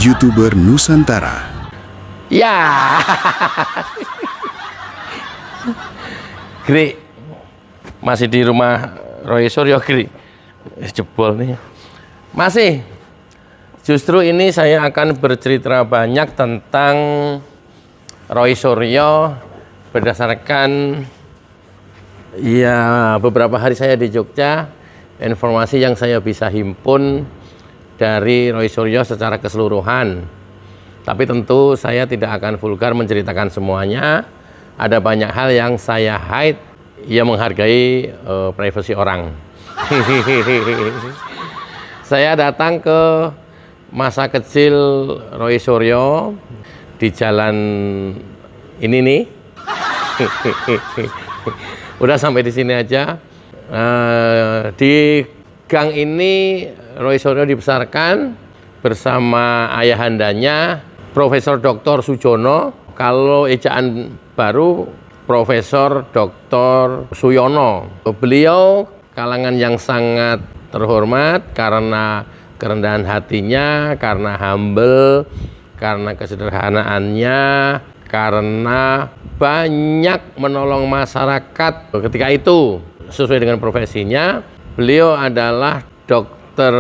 YouTuber Nusantara. Ya. Gri, masih di rumah Roy Suryo, Gri. Jebol nih. Masih. Justru ini saya akan bercerita banyak tentang Roy Suryo berdasarkan ya beberapa hari saya di Jogja, informasi yang saya bisa himpun dari Roy Suryo secara keseluruhan. Tapi tentu saya tidak akan vulgar menceritakan semuanya. Ada banyak hal yang saya hide, yang menghargai privasi orang. Saya datang ke masa kecil Roy Suryo di jalan ini nih. Udah sampai di sini aja. Di gang ini Roy Suryo dibesarkan bersama ayahandanya Profesor Dr. Sujono. Kalau ejaan baru Profesor Dr. Suyono. Beliau kalangan yang sangat terhormat karena kerendahan hatinya, karena humble, karena kesederhanaannya, karena banyak menolong masyarakat ketika itu. Sesuai dengan profesinya, beliau adalah dokter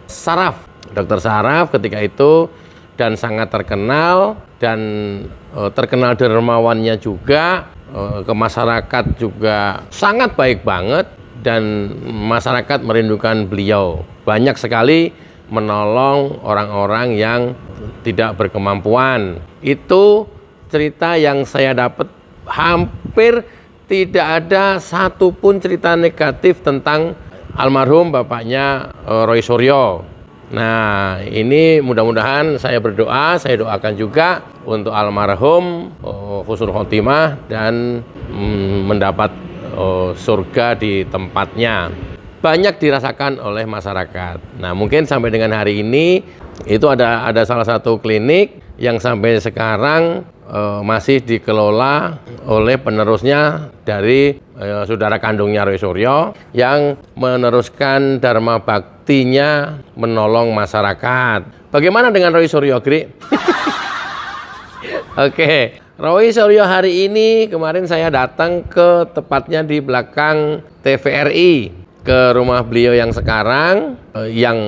saraf. Dokter saraf ketika itu dan sangat terkenal dan terkenal dermawannya juga, ke masyarakat juga sangat baik banget dan masyarakat merindukan beliau. Banyak sekali menolong orang-orang yang tidak berkemampuan. Itu cerita yang saya dapat, hampir tidak ada satupun cerita negatif tentang almarhum bapaknya Roy Suryo. Nah, ini mudah-mudahan saya berdoa, saya doakan juga untuk almarhum husnul khotimah dan mendapat surga di tempatnya. Banyak dirasakan oleh masyarakat. Nah, mungkin sampai dengan hari ini itu ada salah satu klinik yang sampai sekarang masih dikelola oleh penerusnya dari saudara kandungnya Roy Suryo yang meneruskan dharma baktinya menolong masyarakat. Bagaimana dengan Roy Suryo, Gri? Oke, Roy Suryo hari ini kemarin saya datang ke tepatnya di belakang TVRI, ke rumah beliau yang sekarang, yang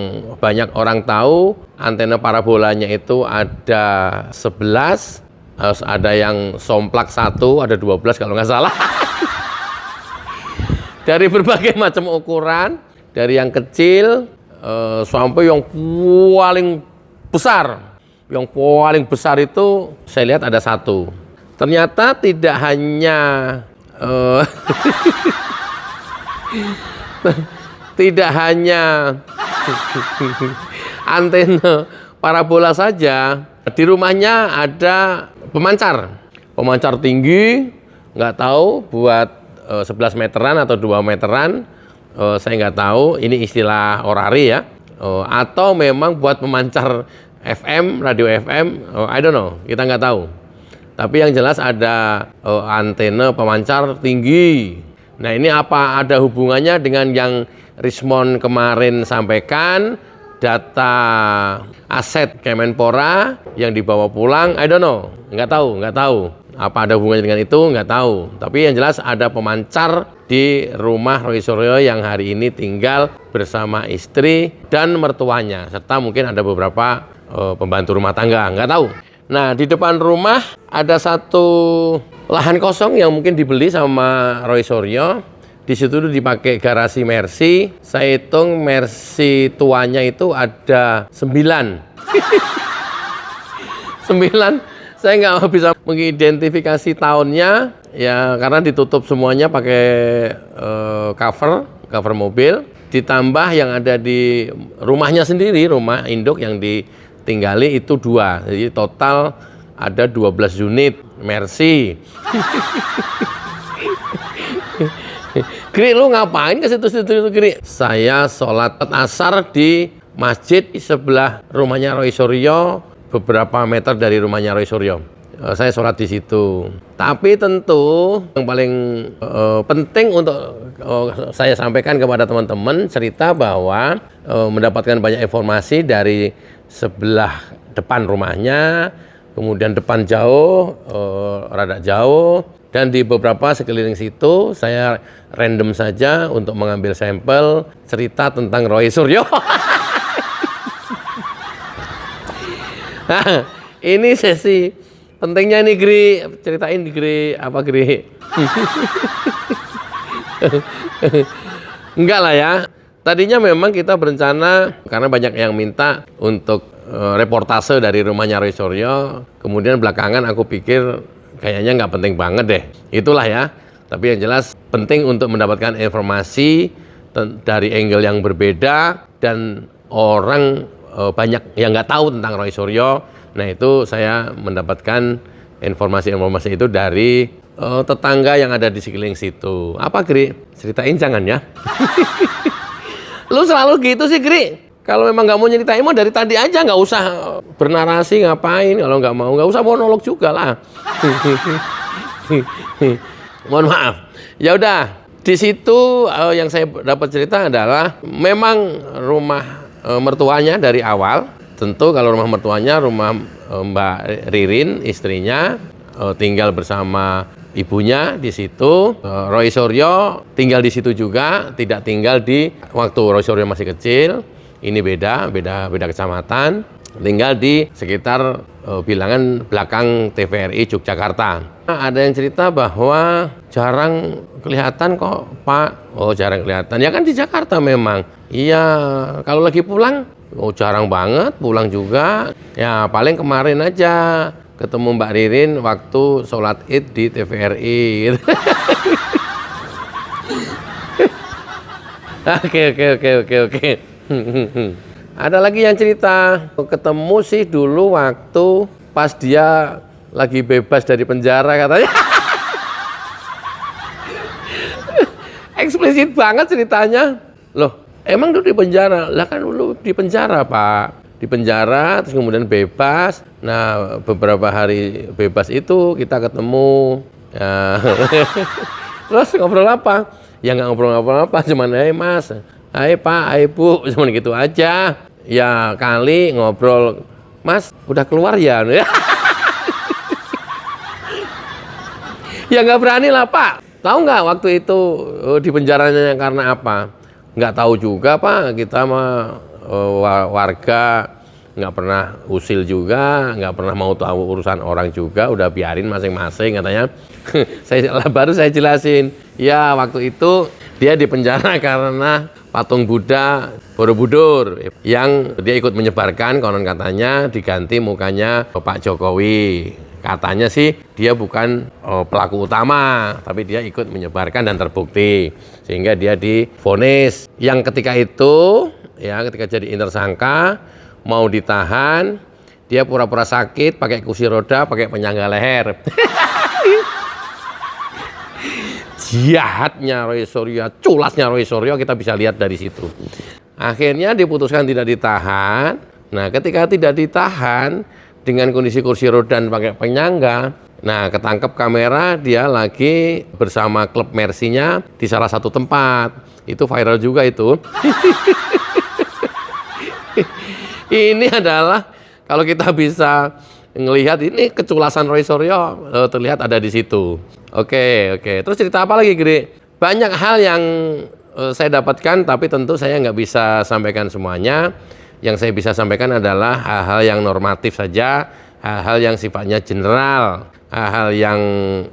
banyak orang tahu antena parabolanya itu ada 11, harus ada yang somplak 1, ada 12 kalau nggak salah. Dari berbagai macam ukuran, dari yang kecil sampai yang paling besar. Yang paling besar itu saya lihat ada 1. Ternyata tidak hanya tidak hanya antena parabola saja, di rumahnya ada pemancar tinggi, nggak tahu buat 11 meteran atau 2 meteran, saya nggak tahu, ini istilah orari ya, atau memang buat pemancar FM, radio FM, I don't know, kita nggak tahu. Tapi yang jelas ada antena pemancar tinggi. Nah, ini apa ada hubungannya dengan yang Rismon kemarin sampaikan, data aset Kemenpora yang dibawa pulang? I don't know, nggak tahu. Apa ada hubungannya dengan itu? Nggak tahu. Tapi yang jelas ada pemancar di rumah Roy Suryo yang hari ini tinggal bersama istri dan mertuanya, serta mungkin ada beberapa pembantu rumah tangga, nggak tahu. Nah, di depan rumah ada satu lahan kosong yang mungkin dibeli sama Roy Suryo. Di situ dipakai garasi Mercy. Saya hitung Mercy tuanya itu ada 9. 9. Saya nggak bisa mengidentifikasi tahunnya ya, karena ditutup semuanya pakai cover mobil. Ditambah yang ada di rumahnya sendiri, rumah induk yang ditinggali itu 2. Jadi total ada 12 unit Mercy. Gri, lu ngapain ke situ-situ, Gri? Saya sholat asar di masjid di sebelah rumahnya Roy Suryo, beberapa meter dari rumahnya Roy Suryo. Saya sholat di situ. Tapi tentu yang paling penting untuk saya sampaikan kepada teman-teman cerita bahwa mendapatkan banyak informasi dari sebelah depan rumahnya, kemudian depan jauh, rada jauh, dan di beberapa sekeliling situ saya random saja untuk mengambil sampel cerita tentang Roy Suryo. Nah, ini sesi pentingnya nih, Gri. Ceritain di Gri, apa Gri? Enggak lah ya. Tadinya memang kita berencana, karena banyak yang minta untuk reportase dari rumahnya Roy Suryo. Kemudian belakangan aku pikir kayaknya nggak penting banget deh. Itulah ya. Tapi yang jelas penting untuk mendapatkan informasi dari angle yang berbeda, dan orang banyak yang nggak tahu tentang Roy Suryo. Nah, itu saya mendapatkan informasi-informasi itu dari tetangga yang ada di sekeliling situ. Apa, Gri? Ceritain jangan ya. Lu selalu gitu sih, Gri. Kalau memang nggak mau nyeritain, mau dari tadi aja, nggak usah bernarasi ngapain. Kalau nggak mau, nggak usah monolog juga lah. Mohon maaf. Ya udah, di situ yang saya dapat cerita adalah memang rumah mertuanya dari awal. Tentu kalau rumah mertuanya rumah Mbak Ririn, istrinya, tinggal bersama ibunya di situ. Roy Suryo tinggal di situ juga, tidak tinggal di waktu Roy Suryo masih kecil. Ini beda kecamatan. Tinggal di sekitar bilangan belakang TVRI Yogyakarta. Ada yang cerita bahwa jarang kelihatan kok, Pak. Oh, jarang kelihatan. Ya kan di Jakarta memang. Iya, kalau lagi pulang, oh jarang banget pulang juga. Ya paling kemarin aja ketemu Mbak Ririn waktu sholat Id di TVRI. Gitu. Oke. Ada lagi yang cerita, ketemu sih dulu waktu pas dia lagi bebas dari penjara katanya. Eksplisit banget ceritanya. Loh, emang dulu di penjara? Lah kan dulu di penjara, Pak. Di penjara, terus kemudian bebas. Nah, beberapa hari bebas itu kita ketemu. Ya. Terus ngobrol apa? Ya nggak ngobrol apa, cuman hai Mas, hai Pak, hai Bu, cuman gitu aja. Ya kali ngobrol, Mas udah keluar ya? Ya nggak berani lah Pak. Tahu nggak waktu itu di penjaranya karena apa? Nggak tahu juga Pak, kita mah warga nggak pernah usil juga, nggak pernah mau tahu urusan orang juga, udah biarin masing-masing katanya. Baru saya jelasin, ya waktu itu dia di penjara karena patung Buddha Borobudur yang dia ikut menyebarkan, konon katanya diganti mukanya Pak Jokowi. Katanya sih dia bukan pelaku utama, tapi dia ikut menyebarkan dan terbukti. Sehingga dia divonis. Yang ketika itu, ya ketika jadi tersangka, mau ditahan, dia pura-pura sakit, pakai kursi roda, pakai penyangga leher. Jahatnya Roy Suryo, culasnya Roy Suryo kita bisa lihat dari situ. Akhirnya diputuskan tidak ditahan. Nah, ketika tidak ditahan, dengan kondisi kursi roda dan pakai penyangga, nah ketangkep kamera dia lagi bersama klub Mercy-nya di salah satu tempat. Itu viral juga itu. Ini adalah kalau kita bisa ngelihat ini keculasan Roy Suryo terlihat ada di situ. Oke. Terus cerita apa lagi, Gede? Banyak hal yang saya dapatkan, tapi tentu saya nggak bisa sampaikan semuanya. Yang saya bisa sampaikan adalah hal-hal yang normatif saja, hal-hal yang sifatnya general, hal-hal yang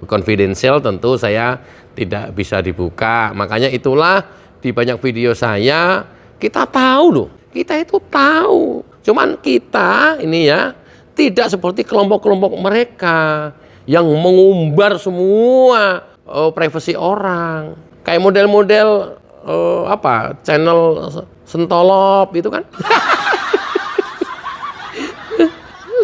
konfidensial tentu saya tidak bisa dibuka. Makanya itulah di banyak video saya, kita tahu loh, kita itu tahu. Cuman kita ini ya, tidak seperti kelompok-kelompok mereka yang mengumbar semua privasi orang. Kayak model-model channel Sentolop itu kan.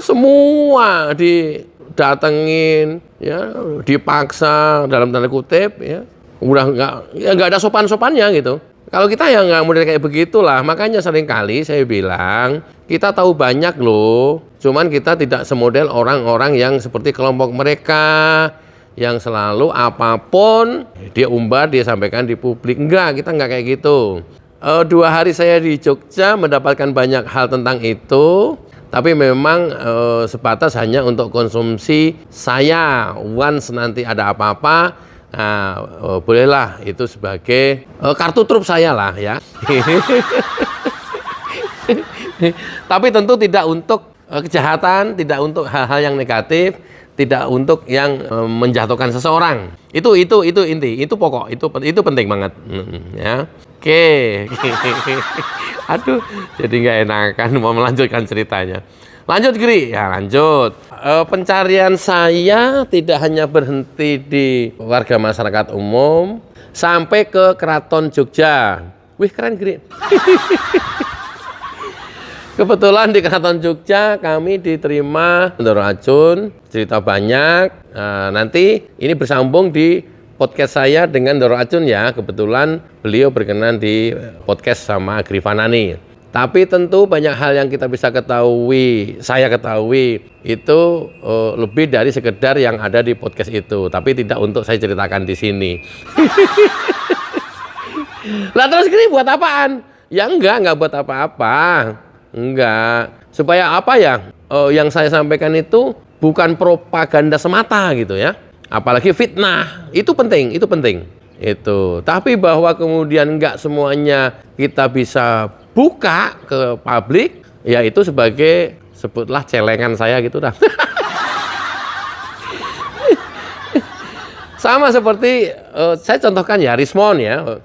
Semua didatengin, ya, dipaksa dalam tanda kutip, ya. Udah nggak ada sopan-sopannya gitu. Kalau kita ya nggak model kayak begitulah. Makanya seringkali saya bilang, kita tahu banyak loh, cuman kita tidak semodel orang-orang yang seperti kelompok mereka, yang selalu apapun dia umbar, dia sampaikan di publik. Enggak, kita nggak kayak gitu. 2 hari saya di Jogja mendapatkan banyak hal tentang itu. Tapi memang sebatas hanya untuk konsumsi saya. Once nanti ada apa-apa, nah, bolehlah itu sebagai kartu truf saya lah ya. Tapi tentu tidak untuk kejahatan, tidak untuk hal-hal yang negatif, tidak untuk yang menjatuhkan seseorang. Itu inti, itu pokok, itu penting banget. Ya. Oke. Aduh, jadi nggak enakan mau melanjutkan ceritanya. Lanjut, Gri. Ya, lanjut. Pencarian saya tidak hanya berhenti di warga masyarakat umum, sampai ke Keraton Jogja. Wih, keren, Gri. Kebetulan di Keraton Jogja kami diterima Ndoro Achun, cerita banyak. Nanti ini bersambung di podcast saya dengan Ndoro Achun ya. Kebetulan beliau berkenan di podcast sama Grifanani. Tapi tentu banyak hal yang kita bisa ketahui, saya ketahui itu lebih dari sekedar yang ada di podcast itu. Tapi tidak untuk saya ceritakan di sini. Lah terus ini buat apaan? Ya enggak buat apa-apa. Enggak. Supaya apa ya? Yang saya sampaikan itu bukan propaganda semata gitu ya. Apalagi fitnah. Itu penting. Itu. Tapi bahwa kemudian enggak semuanya kita bisa buka ke publik, ya itu sebagai sebutlah celengan saya gitu dah. Sama seperti saya contohkan ya Rismon ya.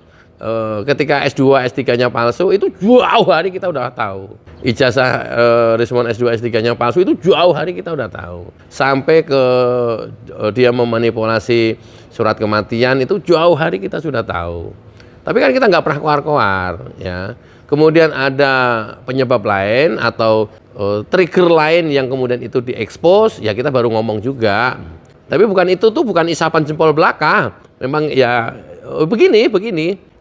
Ketika S2, S3-nya palsu, itu jauh hari kita udah tahu. Ijazah Rismon S2, S3-nya palsu, itu jauh hari kita udah tahu. Sampai ke dia memanipulasi surat kematian, itu jauh hari kita sudah tahu. Tapi kan kita nggak pernah koar-koar. Ya. Kemudian ada penyebab lain atau trigger lain yang kemudian itu diekspos, ya kita baru ngomong juga. Tapi bukan itu tuh bukan isapan jempol belaka. Memang ya begini.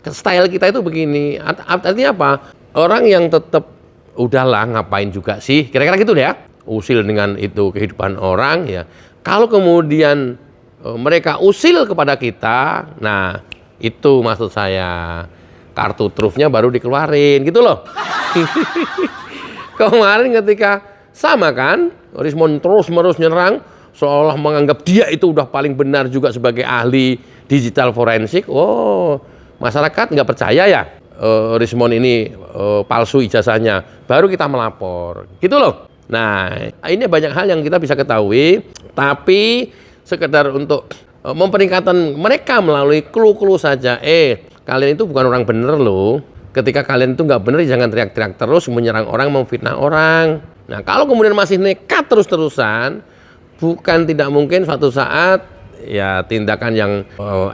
Style kita itu begini. Artinya apa? Orang yang tetap udahlah ngapain juga sih. Kira-kira gitu deh ya. Usil dengan itu kehidupan orang ya. Kalau kemudian mereka usil kepada kita, nah itu maksud saya. Kartu trufnya baru dikeluarin gitu loh. Kemarin ketika sama kan, Rismon terus-menerus nyerang seolah menganggap dia itu udah paling benar juga sebagai ahli digital forensik. Oh, masyarakat nggak percaya ya Rismon ini palsu ijazahnya, baru kita melapor, gitu loh. Nah, ini banyak hal yang kita bisa ketahui, tapi sekedar untuk memperingatkan mereka melalui clue-clue saja. Kalian itu bukan orang bener loh. Ketika kalian itu nggak bener, jangan teriak-teriak terus, menyerang orang, memfitnah orang. Nah, kalau kemudian masih nekat terus-terusan, bukan tidak mungkin suatu saat ya tindakan yang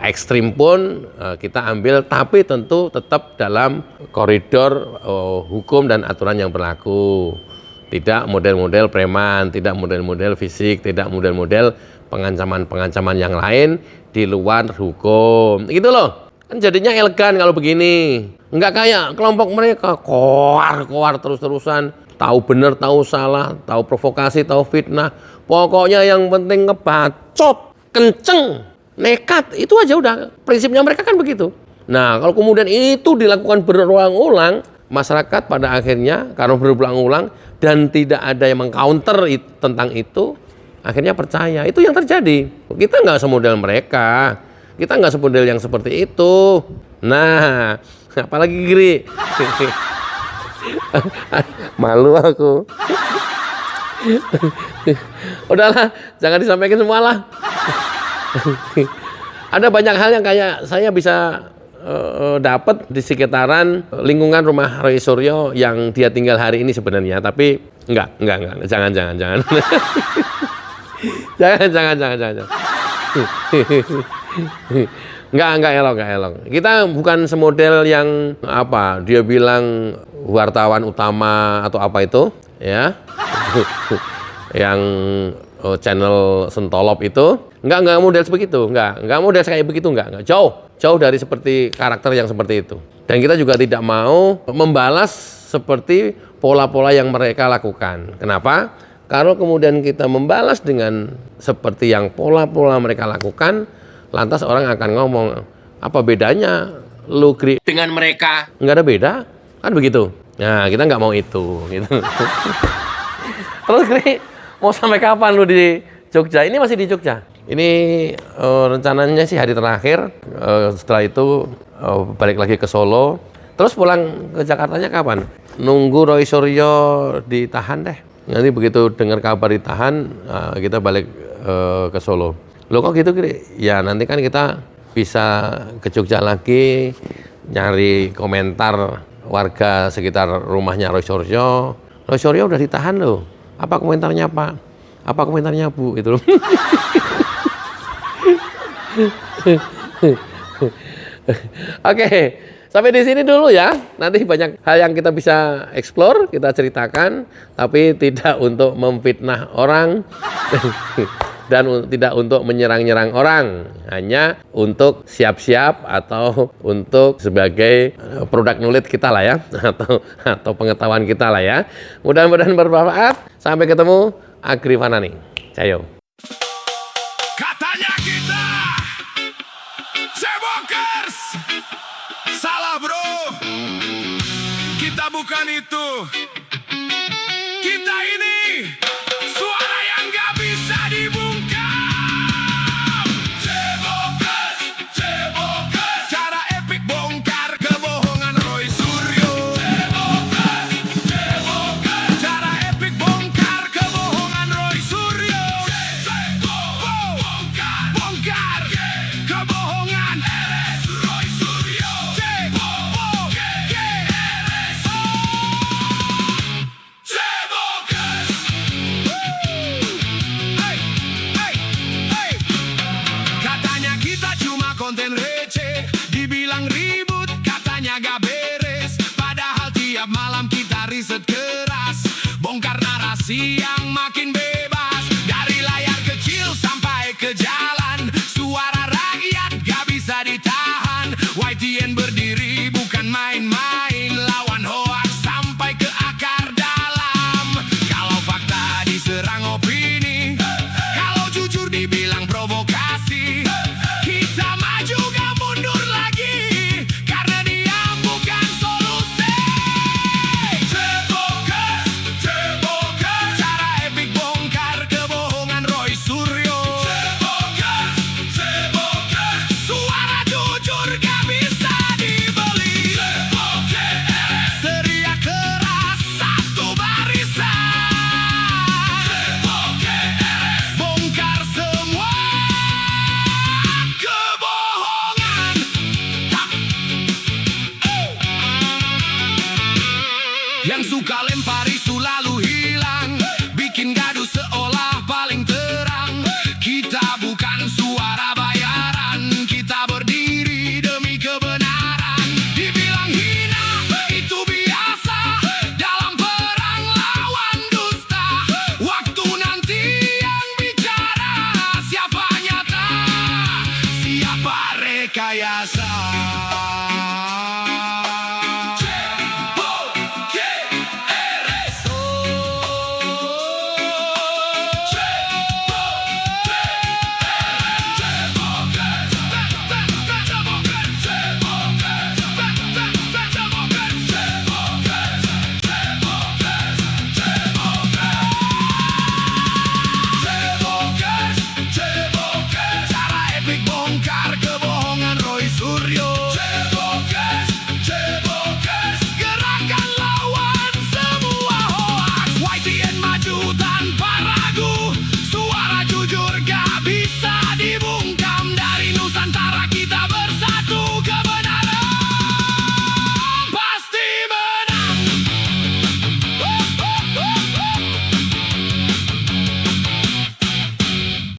ekstrim pun kita ambil, tapi tentu tetap dalam koridor hukum dan aturan yang berlaku. Tidak model-model preman, tidak model-model fisik, tidak model-model pengancaman-pengancaman yang lain di luar hukum. Gitu loh. Kan jadinya elegan kalau begini. Enggak kayak kelompok mereka koar terus-terusan, tahu benar, tahu salah, tahu provokasi, tahu fitnah. Pokoknya yang penting ngebacot, kenceng, nekat, itu aja udah. Prinsipnya mereka kan begitu. Nah, kalau kemudian itu dilakukan berulang-ulang, masyarakat pada akhirnya karena berulang-ulang dan tidak ada yang mengcounter tentang itu, akhirnya percaya. Itu yang terjadi. Kita nggak semodel mereka. Kita nggak semodel yang seperti itu. Nah, apalagi Giri. Malu aku. Udahlah, jangan disampaikan semua lah. Ada banyak hal yang kayak saya bisa dapat di sekitaran lingkungan rumah Roy Suryo yang dia tinggal hari ini sebenarnya, tapi enggak, jangan. jangan. Enggak elok. Kita bukan semodel yang apa, dia bilang wartawan utama atau apa itu, ya. Yang channel Sentolop itu, enggak model begitu, enggak model kayak begitu, enggak. Jauh dari seperti karakter yang seperti itu. Dan kita juga tidak mau membalas seperti pola-pola yang mereka lakukan. Kenapa? Kalau kemudian kita membalas dengan seperti yang pola-pola mereka lakukan, lantas orang akan ngomong, apa bedanya lu dengan mereka? Nggak ada beda, kan begitu. Nah, kita nggak mau itu. Gitu. Terus Kri, mau sampai kapan lu di Jogja? Ini masih di Jogja. Ini rencananya sih hari terakhir. Setelah itu balik lagi ke Solo. Terus pulang ke Jakartanya kapan? Nunggu Roy Suryo ditahan deh. Nanti begitu dengar kabar ditahan, kita balik ke Solo. Loh kok gitu Kri? Ya nanti kan kita bisa ke Jogja lagi, nyari komentar warga sekitar rumahnya Roy Suryo. Roy Suryo udah ditahan loh. Apa komentarnya Pak? Apa komentarnya Bu? Gitu loh. Oke, sampai di sini dulu ya. Nanti banyak hal yang kita bisa explore, kita ceritakan, tapi tidak untuk memfitnah orang dan tidak untuk menyerang-nyerang orang, hanya untuk siap-siap atau untuk sebagai produk knowledge kita lah ya, atau pengetahuan kita lah ya. Mudah-mudahan bermanfaat. Sampai ketemu, Agri Fanani. Cayo. Katanya kita Cebokers. Salah bro, kita bukan itu. Kita ini suara yang gak bisa dibungkam. Cebokers, Cebokers. Cara epik bongkar kebohongan Roy Suryo. Cebokers, Cebokers. Cara epik bongkar kebohongan Roy Suryo. Bongkar, bongkar kebohongan Roy Suryo. Katanya kita cuma konten receh, dibilang ribut, katanya gak beres. Padahal tiap malam kita riset keras, bongkar narasi yang makin bebas. Dari layar kecil sampai ke jalan, suara rakyat gak bisa ditahan. YTN berdiri bukan main-main, lawan hoax sampai ke akar dalam. Kalau fakta diserang opini, kalau jujur dibilang provokasi, kita maju gak mundur lagi, karena dia bukan solusi. Cebokers, Cebokers. Cara epik bongkar kebohongan Roy Suryo. Cebokers, Cebokers. Suara jujur gak bisa dibeli. Cebokers. Teriak keras satu barisan. Cebokers. Bongkar semua kebohongan. Yang suka lempar